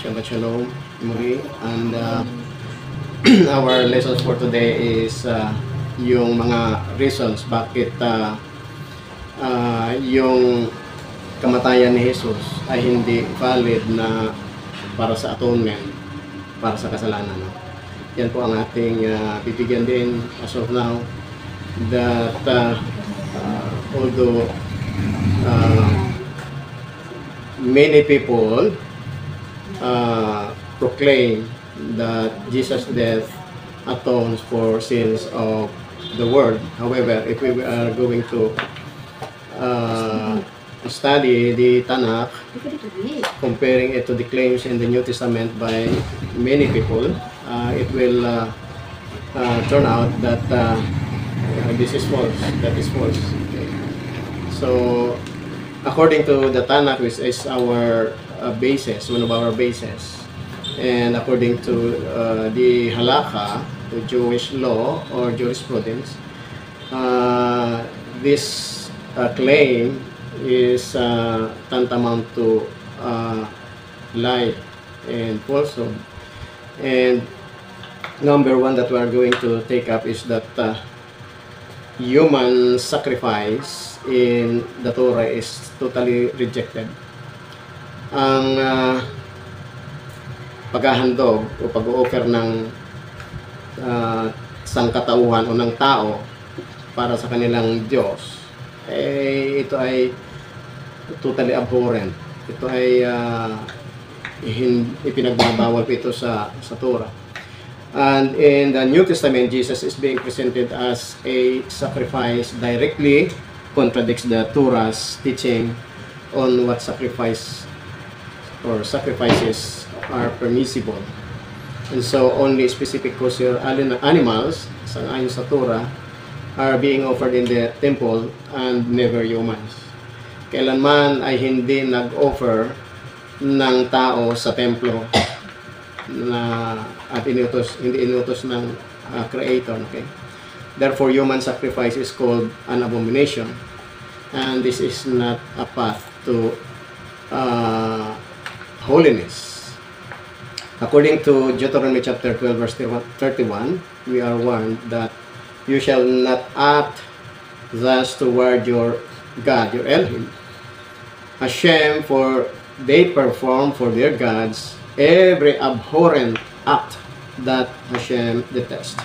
Shabbat Shalom muli. And our lessons for today is yung mga reasons bakit yung kamatayan ni Jesus ay hindi valid na para sa atonement, para sa kasalanan. No? Yan po ang ating bibigyan din as of now, that although many people proclaim that Jesus' death atones for sins of the world. However, if we are going to study the Tanakh, comparing it to the claims in the New Testament by many people, it will turn out that this is false, that is false. Okay. So, according to the Tanakh, which is our basis, one of our bases, and according to the halakha, the Jewish law or jurisprudence, this claim is tantamount to lie and falsehood. And number one that we are going to take up is that human sacrifice in the Torah is totally rejected. Ang paghahandog o pag-o-offer ng sangkatauhan o ng tao para sa kanilang Diyos, ito ay totally abhorrent. Ito ay ipinagbabawal po ito sa Torah. And in the New Testament, Jesus is being presented as a sacrifice, directly contradicts the Torah's teaching on what sacrifice or sacrifices are permissible. And so only specific kosher animals, ayon sa Torah, are being offered in the temple and never humans. Kailanman ay hindi nag-offer ng tao sa templo na at hindi inutos ng Creator. Okay? Therefore, human sacrifice is called an abomination, and this is not a path to holiness. According to Deuteronomy chapter 12 verse 31, we are warned that you shall not act thus toward your God, your Elohim, Hashem, for they perform for their gods every abhorrent act that Hashem detests.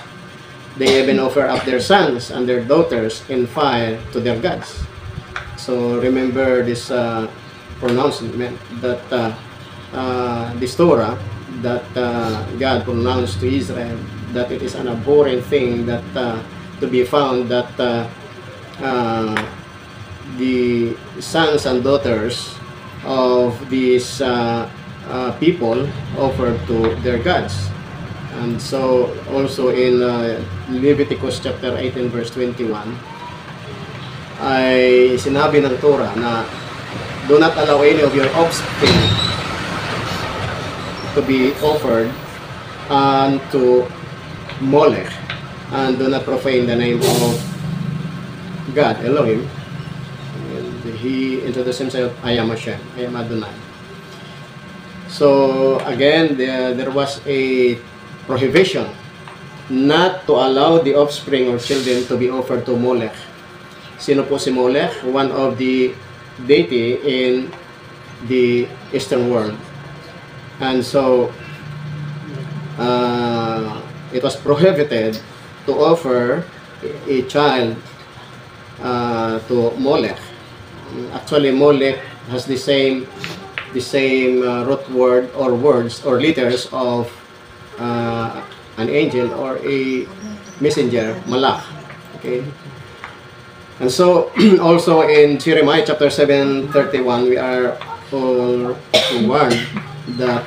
They even offer up their sons and their daughters in fire to their gods. So remember this pronouncement that this Torah that God pronounced to Israel, that it is an abhorrent thing that to be found that the sons and daughters of these people offered to their gods. And so also in Leviticus chapter 18 verse 21 ay sinabi ng Torah na do not allow any of your offspring to be offered unto Molech, and do not profane the name of God, Elohim. And he introduced himself, I am Hashem, I am Adonai. So again, there was a prohibition not to allow the offspring or children to be offered to Molech. Sino po si Molech? One of the deity in the Eastern world. And so it was prohibited to offer a child to Molech. Actually, Molech has the same root word or words or letters of an angel or a messenger, Malach. Okay. And so also in Jeremiah chapter 7:31, we are all warned that,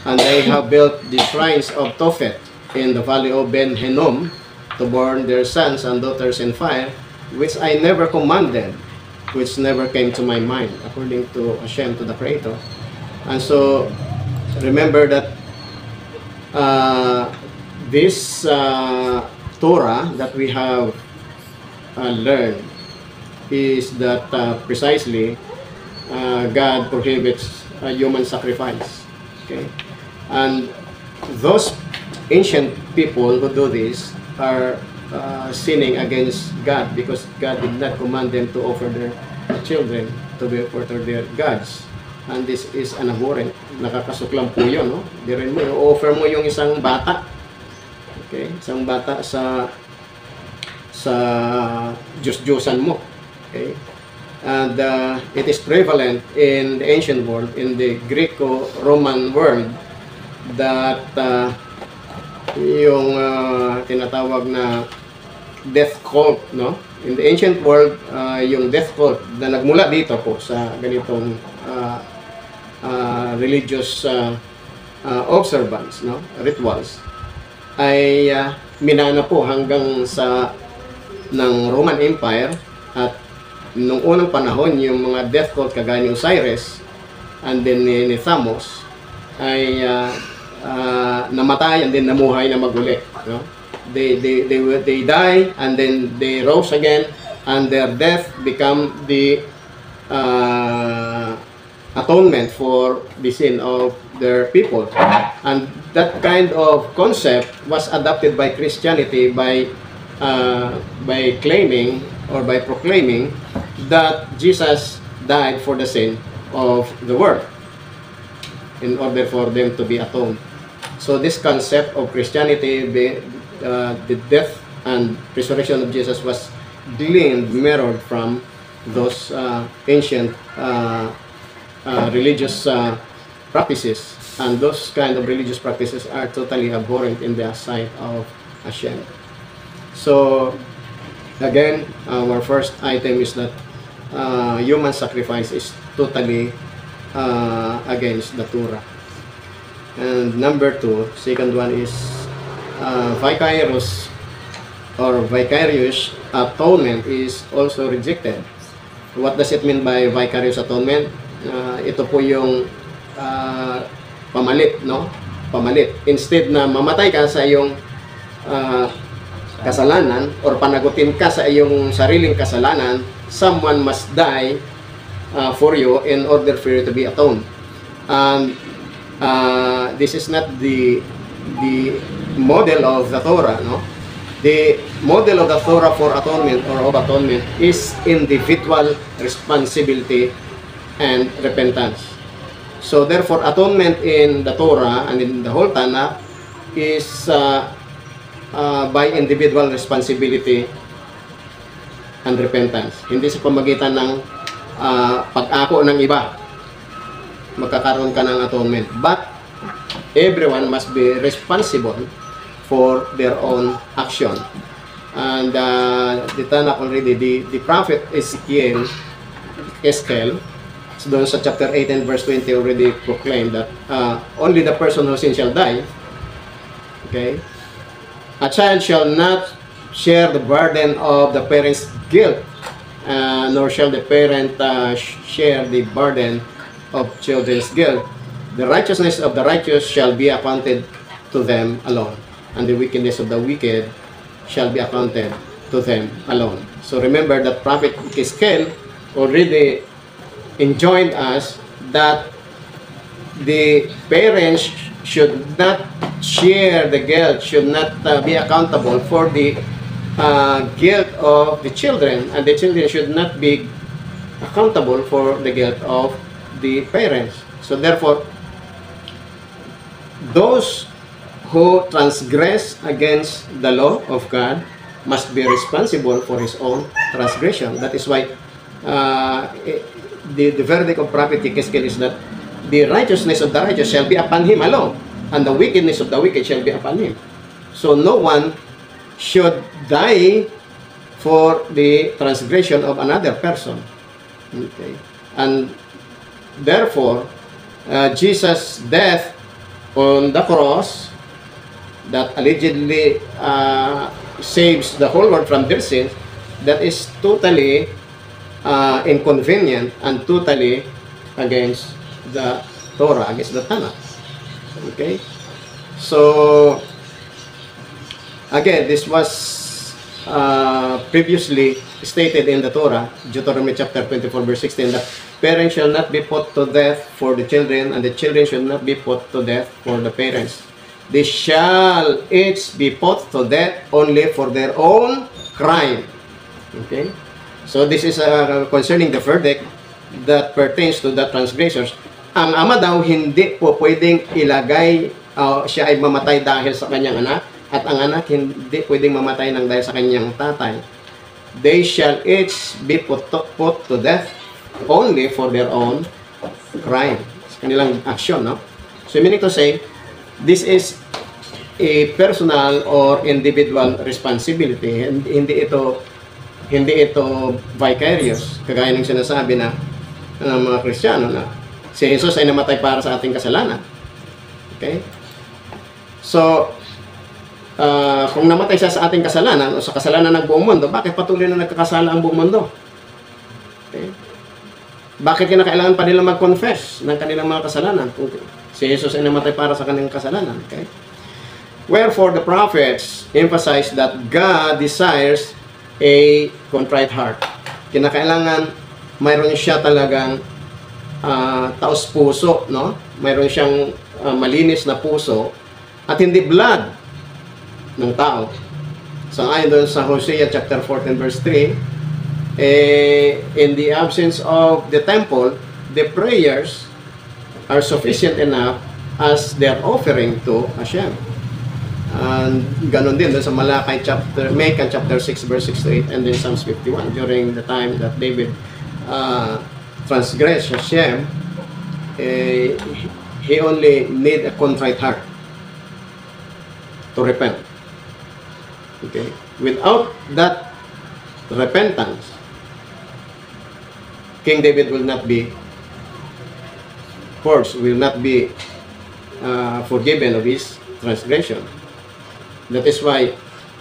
and they have built the shrines of Tophet in the valley of Ben Hinnom to burn their sons and daughters in fire, which I never commanded, which never came to my mind, according to Hashem, to the Creator. And so remember that this Torah that we have learned is that precisely God prohibits human sacrifice. Okay? And those ancient people who do this are sinning against God, because God did not command them to offer their children to be offered to their gods. And this is an abhorrent. Nakakasuklam po yun, no? Di rin mo, i-offer mo yung isang bata. Okay? Isang bata sa Diyos-Diyosan mo. Okay? And it is prevalent in the ancient world, in the Greco-Roman world, that yung tinatawag na death cult, no? In the ancient world, yung death cult na nagmula dito po sa ganitong religious observance, no? Rituals, ay minana po hanggang sa ng Roman Empire. At nung unang panahon, yung mga death cult kagaya ni Osiris and then ni Thamos ay namatay and then namuhay na maguli, no? They die and then they rose again, and their death become the atonement for the sin of their people. And that kind of concept was adopted by Christianity by claiming or by proclaiming that Jesus died for the sin of the world in order for them to be atoned. So this concept of Christianity, the death and resurrection of Jesus, was gleaned, mirrored from those ancient religious practices, and those kind of religious practices are totally abhorrent in the sight of Hashem. So again, our first item is that human sacrifice is totally against the Torah. And number two, second one is vicarious atonement is also rejected. What does it mean by vicarious atonement? Ito po yung pamalit, no? Pamalit. Instead na mamatay ka sa iyong kasalanan or panagutin ka sa iyong sariling kasalanan, someone must die for you in order for you to be atoned. And this is not the model of the Torah, no? The model of the Torah for atonement or of atonement is individual responsibility and repentance. So therefore, atonement in the Torah and in the whole Tanakh is by individual responsibility and repentance. Hindi sa pamagitan ng pag-ako ng iba magkakaroon ka ng atonement. But everyone must be responsible for their own action. And the Tanakh already, the prophet Ezekiel, so doon sa chapter 18 verse 20 already proclaimed that only the person who sins shall die. Okay? A child shall not share the burden of the parent's guilt, nor shall the parent share the burden of children's guilt. The righteousness of the righteous shall be accounted to them alone, and the wickedness of the wicked shall be accounted to them alone. So remember that Prophet Ezekiel already enjoined us that the parents should not share the guilt, should not be accountable for the guilt of the children, and the children should not be accountable for the guilt of the parents. So therefore, those who transgress against the law of God must be responsible for his own transgression. That is why the verdict of Prophet Ezekiel is that the righteousness of the righteous shall be upon him alone, and the wickedness of the wicked shall be upon him. So no one should die for the transgression of another person. Okay. And therefore, Jesus' death on the cross that allegedly saves the whole world from their sins, that is totally inconvenient and totally against the Torah, against the Tanakh. Okay? So, again, this was previously stated in the Torah, Deuteronomy chapter 24 verse 16, that Parents shall not be put to death for the children, and the children shall not be put to death for the parents. They shall each be put to death only for their own crime. Okay? So this is concerning the verdict that pertains to the transgressors. Ang ama daw hindi po pwedeng ilagay siya ay mamatay dahil sa kanyang anak, at ang anak hindi pwedeng mamatay ng dahil sa kanyang tatay. They shall each be put to death only for their own crime. Sa kanilang action, no? So meaning to say, this is a personal or individual responsibility. Hindi ito vicarious, kagaya ng sinasabi na ng mga Kristiyano na si Jesus ay namatay para sa ating kasalanan. Okay? So, kung namatay siya sa ating kasalanan o sa kasalanan ng buong mundo, bakit patuloy na nagkakasala ang buong mundo? Okay? Bakit kinakailangan pa nila mag-confess ng kanilang mga kasalanan kung si Jesus ay namatay para sa kanilang kasalanan? Okay? Wherefore the prophets emphasize that God desires a contrite heart. Kinakailangan mayroon siya talagang taos puso, no? Mayroon siyang malinis na puso at hindi blood ng tao. So ayon doon sa Hosea chapter 14 verse 3, in the absence of the temple, the prayers are sufficient enough as their offering to Hashem. And ganon din doon sa Micah chapter 6 verse 6 to 8, and then Psalms 51, during the time that David transgressed Hashem, he only need a contrite heart to repent. Okay? Without that repentance, King David will not be forced, will not be forgiven of his transgression. That is why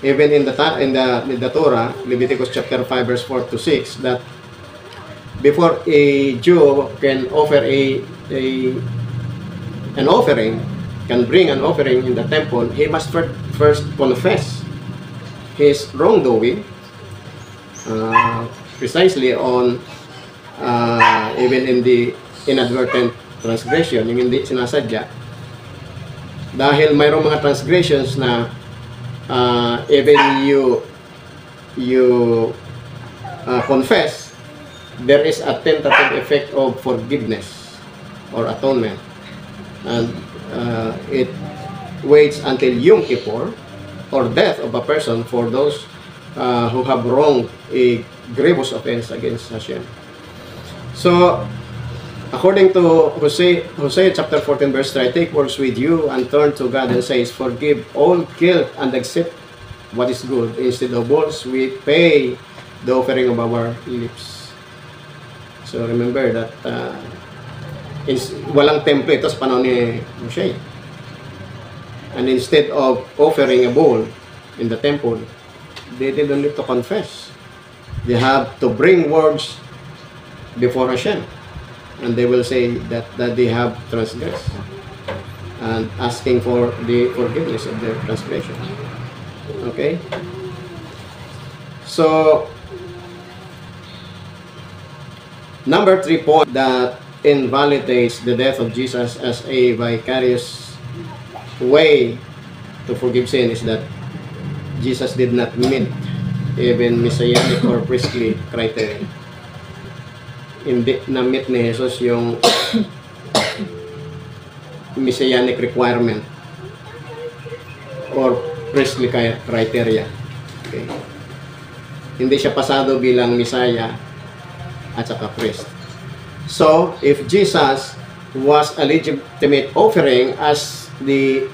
even in the Torah, Leviticus chapter 5 verse 4 to 6, that before a Jew can offer an offering, can bring an offering in the temple, he must first confess his wrongdoing, precisely on even in the inadvertent transgression, yung hindi sinasadya. Dahil mayroong mga transgressions na even you confess, there is a tentative effect of forgiveness or atonement, and it waits until Yom Kippur or death of a person for those who have wronged a grievous offense against Hashem. So, according to Hosea chapter 14 verse 3, take words with you and turn to God and says, forgive all guilt and accept what is good. Instead of bulls, we pay the offering of our lips. So remember that walang temple ito sa panahon ni Moshe. And instead of offering a bull in the temple, they didn't need to confess. They have to bring words before Hashem, and they will say that they have transgressed and asking for the forgiveness of their transgression. Okay? So, number 3 point that invalidates the death of Jesus as a vicarious way to forgive sin is that Jesus did not meet even messianic or priestly criteria. Hindi na-meet ni Jesus yung messianic requirement or priestly criteria. Okay. Hindi siya pasado bilang Messiah at saka priest. So, if Jesus was a legitimate offering as the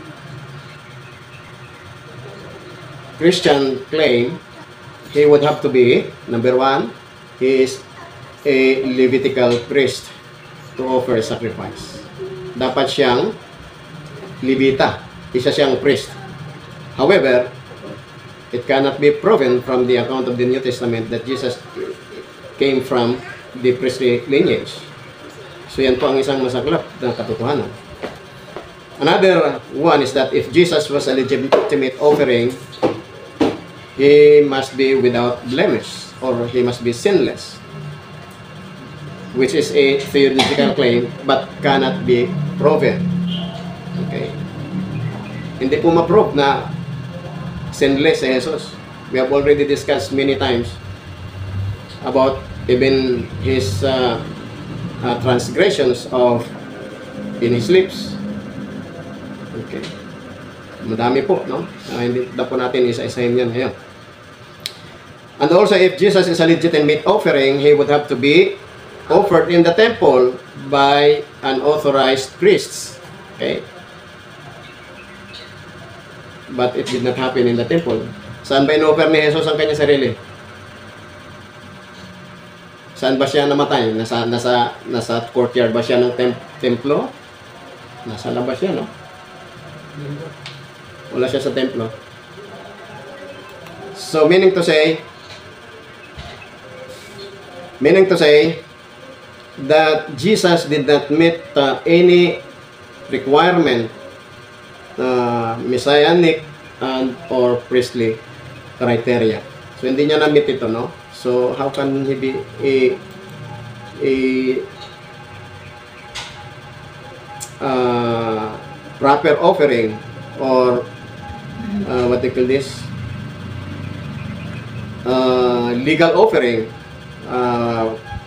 Christian claim, he would have to be, number 1, he is a Levitical priest to offer sacrifice. Dapat siyang Levita, isa siyang priest. However, it cannot be proven from the account of the New Testament that Jesus came from the priestly lineage. So yan po ang isang masaklap na katotohanan. Another one is that if Jesus was a legitimate offering, he must be without blemish or he must be sinless. which is a theological claim but cannot be proven. Okay? Hindi po ma-prove na sinless si Jesus. We have already discussed many times about even his transgressions of in his lips. Okay. Madami po, no? Hindi na po natin isa-isahin yan ngayon. And also, if Jesus is a legitimate offering, he would have to be offered in the temple by an authorized priest. Okay? But it did not happen in the temple. Saan ba in-offer ni Jesus ang kanyang sarili? Saan ba siya namatay? Nasa courtyard ba siya ng templo? Nasa labas siya, no? Wala siya sa templo. So, meaning to say that Jesus did not meet any requirement, messianic and or priestly criteria. So, hindi niya na-meet ito, no? So, how can he be a proper offering or what they call this? Legal offering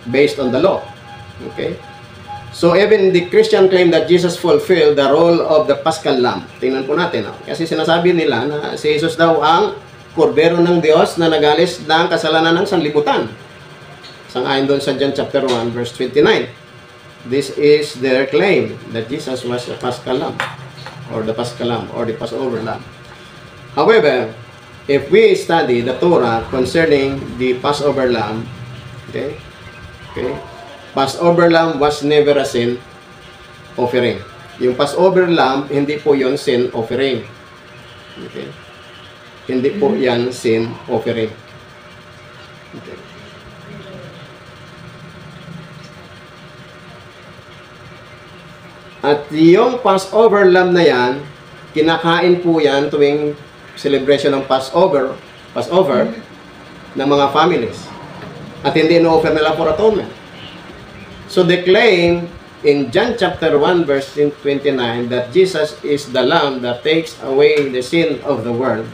based on the law. Okay? So, even the Christian claim that Jesus fulfilled the role of the Paschal Lamb. Tingnan po natin. No? Kasi sinasabi nila na si Jesus daw ang Kordero ng Diyos na nagalis ng kasalanan ng sanlibutan. Sang-ayon doon sa John chapter 1 verse 29. This is their claim that Jesus was the Paschal Lamb or the Paschal Lamb or the Passover Lamb. However, if we study the Torah concerning the Passover Lamb, okay, Passover Lamb was never a sin offering. Yung Passover Lamb, hindi po yon sin offering. Okay? Hindi po yan sin offering. Okay. At yung Passover Lamb na yan, kinakain po yan tuwing celebration ng Passover ng mga families. At hindi in-offer nila for atonement. So they claim in John chapter 1 verse 29 that Jesus is the Lamb that takes away the sin of the world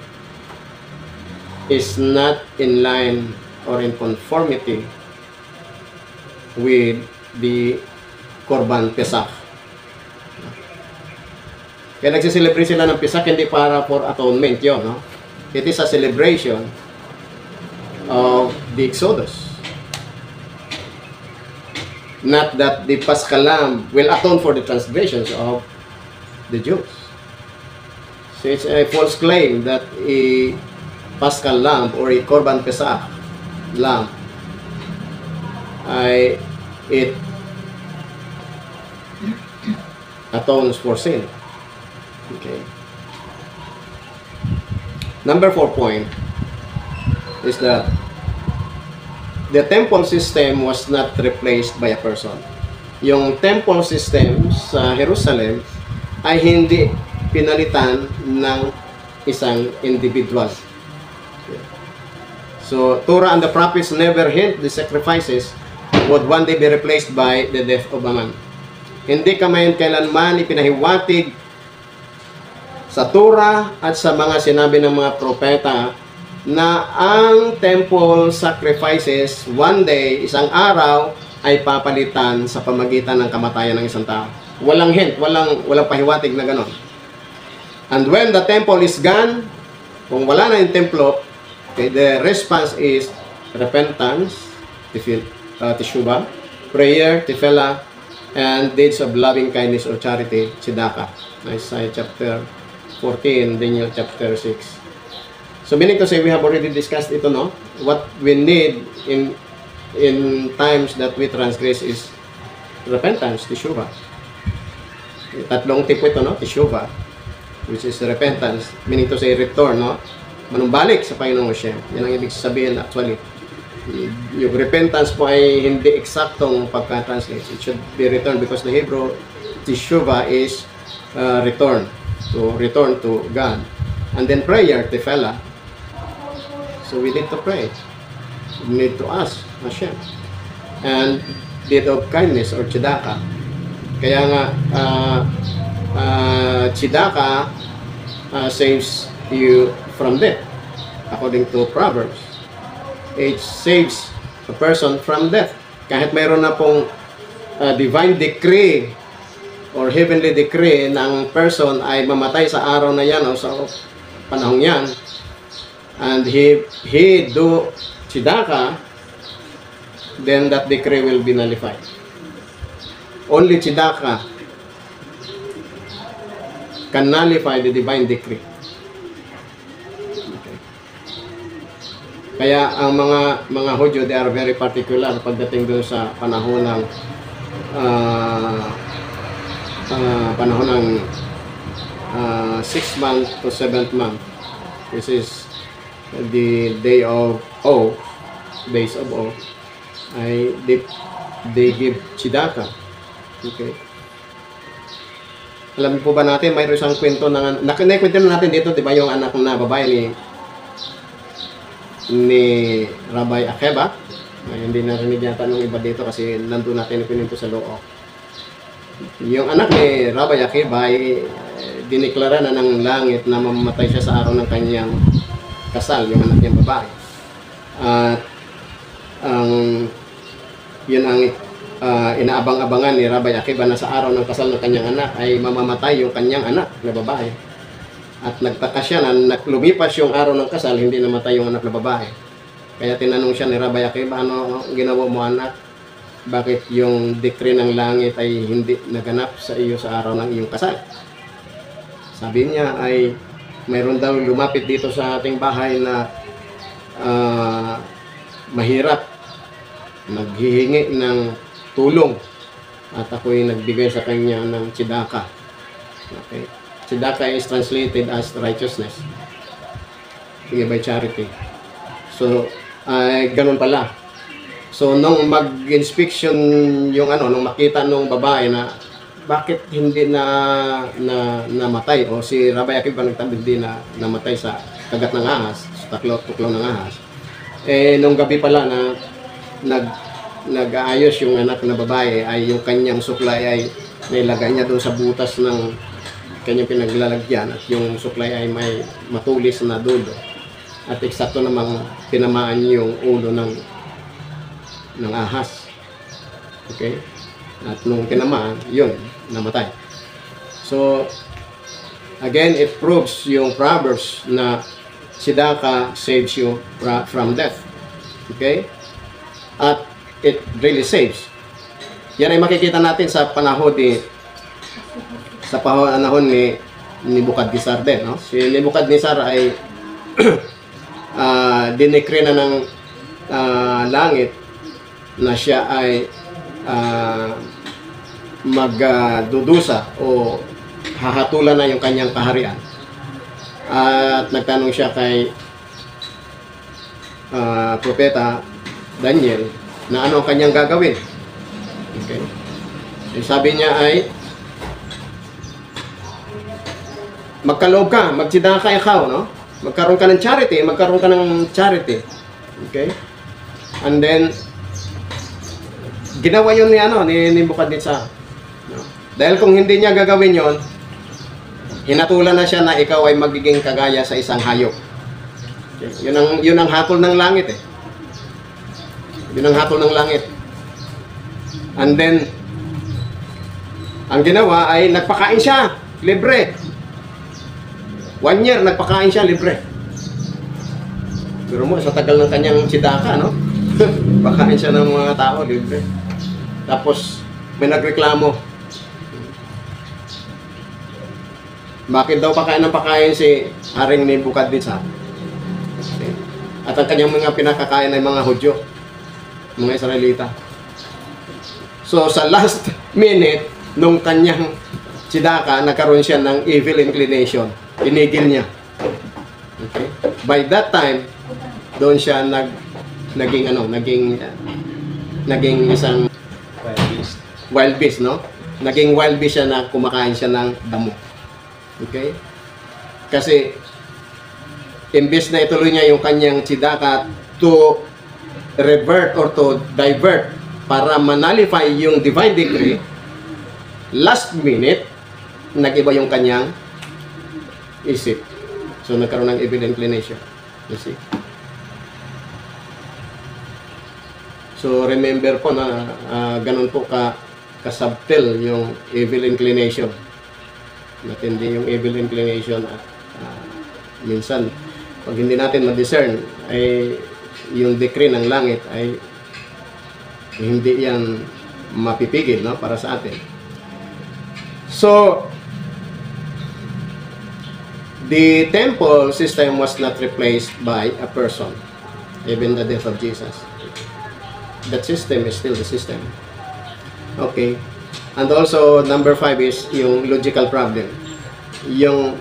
is not in line or in conformity with the Korban Pesach. Kaya nagsiselebrate sila ng Pesach hindi para for atonement yun, no? It is a celebration of the Exodus. Not that the Paschal Lamb will atone for the transgressions of the Jews. So it's a false claim that a Paschal Lamb or a Korban Pesach lamb it atones for sin. Okay. Number 4 point is that the temple system was not replaced by a person. Yung temple system sa Jerusalem ay hindi pinalitan ng isang individual. Okay. So, Torah and the prophets never hint the sacrifices would one day be replaced by the death of a man. Hindi kailanman ipinahiwatig sa Torah at sa mga sinabi ng mga propeta na ang temple sacrifices one day, isang araw, ay papalitan sa pamagitan ng kamatayan ng isang tao. Walang hint, walang pahiwatig na ganon. And when the temple is gone, kung wala na yung templo, okay, the response is repentance, teshuvah, prayer, tefillah, and deeds of loving kindness or charity, tzedakah. Isaiah chapter 14, Daniel chapter 6. So meaning to say, we have already discussed ito, no? What we need in times that we transgress is repentance, teshuvah. Tatlong tipo ito, no? Teshuvah, which is repentance, meaning to say return, no? Manumbalik sa Panginoong Hashem. Yan ang ibig sabihin actually. Yung repentance po ay hindi eksaktong pagka-translate. It should be return because the Hebrew teshuvah is return to God. And then prayer, tefillah. So we need to pray. We need to ask Hashem. And deed of kindness or tzedakah. Kaya nga, tzedakah saves you from death. According to Proverbs, it saves a person from death. Kahit mayroon na pong divine decree or heavenly decree ng person ay mamatay sa araw na yan o sa panahong yan, and he do tzedakah, then that decree will be nullified. Only tzedakah can nullify the divine decree. Okay. Kaya ang mga Hudyo, they are very particular pagdating doon sa panahon ng panahon ng 6th month to 7th month. This is the day of O, days of O. Ay they give tzedakah. Okay. Alam po ba natin, mayroon isang kwento ng nakikwento na natin dito, di ba, yung anak na babae ni Rabbi Akiba. Ay, hindi narinig yata nung iba dito kasi nandun natin ipininto sa loob. Yung anak ni Rabbi Akiba ay diniklara na ng langit na mamamatay siya sa araw ng kanyang kasal, yung anak niyang babae. At yun ang inaabang-abangan ni Rabbi Akiba na sa araw ng kasal ng kanyang anak ay mamamatay yung kanyang anak na babae. At nagtaka siya na lumipas yung araw ng kasal, hindi namatay yung anak na babae. Kaya tinanong siya ni Rabbi Akiba, ano ginawa mo anak? Bakit yung decree ng langit ay hindi naganap sa iyo sa araw ng iyong kasal? Sabi niya ay mayroon daw lumapit dito sa ating bahay na mahirap, naghihingi ng tulong, at ako'y nagbigay sa kanya ng tzedakah. Okay. Tzedakah is translated as righteousness, by charity. So ganun pala. So nung mag-inspection yung nung makita nung babae na bakit hindi na namatay, o si Rabbi Akiba nagtabi hindi na namatay sa kagat ng ahas, sa tuklaw ng ahas. Nung gabi pala na nag-aayos yung anak na babae, ay yung kanyang suklay ay nilagay niya doon sa butas ng kanyang pinaglalagyan, at yung suklay ay may matulis na dulo, at eksakto namang tinamaan yung ulo ng ahas. Okay? At nung tinamaan, yun, namatay. So again, it proves yung Proverbs na tzedakah saves you from death. Okay? At it really saves. Yan ay makikita natin sa panahon ni Nebuchadnezzar din, no? Si Nebuchadnezzar ay dinekre na ng langit na siya ay magdudusa o hahatulan na yung kanyang kaharian. At nagtanong siya kay propeta Daniel na ano ang kanyang gagawin. Okay. Yung sabi niya ay magkaloob ka, magtsidaka ikaw, no? Magkaroon ka ng charity, Okay? And then ginawa yun ni Nebuchadnezzar. No? Dahil kung hindi niya gagawin yon, hinatulan na siya na ikaw ay magiging kagaya sa isang hayop. Okay? Yun ang hatol ng langit eh. Yun ang hatol ng langit. And then ang ginawa ay nagpakain siya, libre. 1 year nagpakain siya, libre. Pero mo sa tagal ng kanyang tzedakah, no? Pakain siya ng mga tao, libre. Tapos may nagreklamo. Bakit daw pakain si Haring Nebuchadnezzar? Okay. At ang kanyang mga pinakakain ay mga Hudyo, mga Israelita. So sa last minute nung kanyang tzedakah, nagkaroon siya ng evil inclination. Inigil niya. Okay? By that time, doon siya naging isang wild beast, no? Naging wild beast siya na kumakain siya ng damo. Okay? Kasi imbes na ituloy niya yung kanyang tzedakah to revert or to divert para manalify yung divine decree, last minute, nag-iba yung kanyang isip. So, nagkaroon ng evil inclination. You see? So, remember po na ganun po ka-subtle yung evil inclination. Matindi yung evil inclination. Minsan, pag hindi natin ma-discern, ay yung decree ng langit ay hindi yan mapipigil, no, para sa atin. So, the temple system was not replaced by a person, even the death of Jesus. That system is still the system. Okay. And also, number 5 is yung logical problem. Yung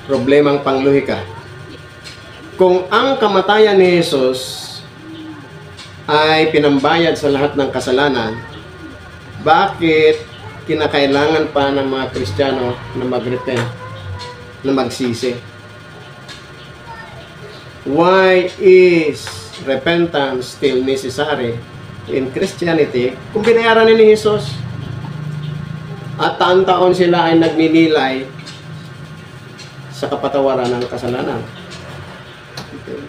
problemang panglohika. Kung ang kamatayan ni Jesus ay pinambayad sa lahat ng kasalanan, bakit kinakailangan pa ng mga Kristiyano na mag-repent, na magsisi? Why is repentance still necessary in Christianity kung binayaran ni Jesus? At taon-taon sila ay nagninilay sa kapatawaran ng kasalanan. Okay.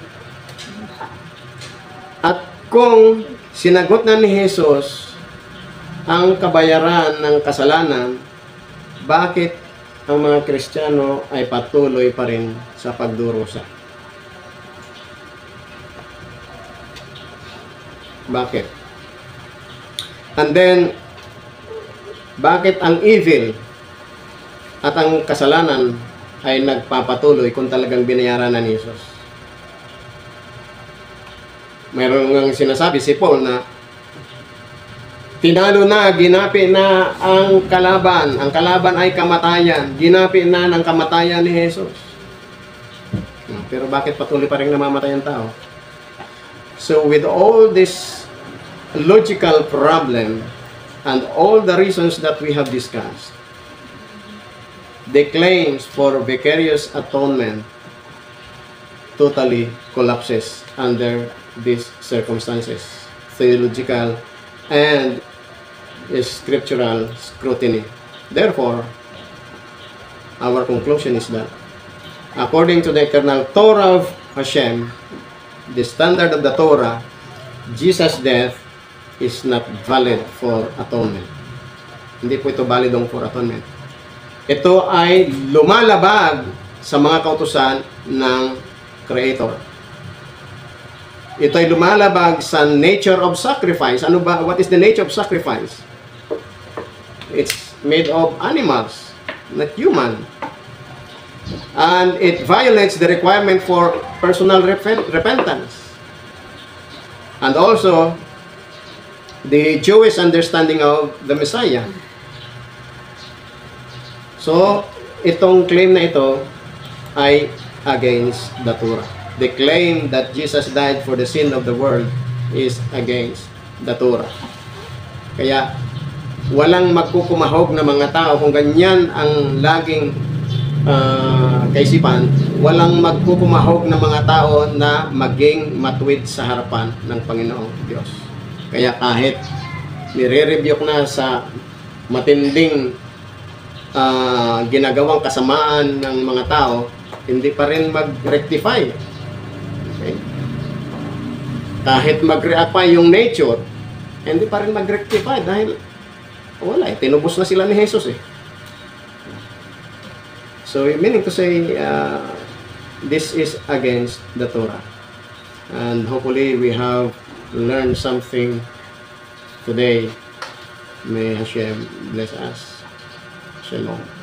At kung sinagot na ni Jesus ang kabayaran ng kasalanan, bakit ang mga Kristiyano ay patuloy pa rin sa pagdurusa? Bakit? And then, bakit ang evil at ang kasalanan ay nagpapatuloy kung talagang binayaran na ni Jesus? Mayroon ngang sinasabi si Paul na tinalo na, ginapi na ang kalaban. Ang kalaban ay kamatayan. Ginapi na ng kamatayan ni Jesus. Pero bakit patuloy pa rin namamatay ang tao? So with all this logical problem and all the reasons that we have discussed, the claims for vicarious atonement totally collapses under these circumstances, theological and scriptural scrutiny. Therefore, our conclusion is that according to the eternal Torah of Hashem, the standard of the Torah, Jesus' death is not valid for atonement. Hindi po ito validong for atonement. Ito ay lumalabag sa mga kautusan ng Creator. Ito ay lumalabag sa nature of sacrifice. Ano ba? What is the nature of sacrifice? It's made of animals, not human. And it violates the requirement for personal repentance. And also, the Jewish understanding of the Messiah. So, itong claim na ito ay against the Torah. The claim that Jesus died for the sin of the world is against the Torah. Kaya, walang magkukumahog na mga tao kung ganyan ang laging kaisipan, walang magkukumahog na mga tao na maging matuwid sa harapan ng Panginoong Diyos. Kaya kahit nire-rebuke na sa matinding ginagawang kasamaan ng mga tao, hindi pa rin mag-rectify. Okay? Kahit mag-react pa yung nature, hindi pa rin mag-rectify dahil wala, tinubos na sila ni Jesus eh. So, meaning to say, this is against the Torah. And hopefully, we have learned something today. May Hashem bless us. Shalom.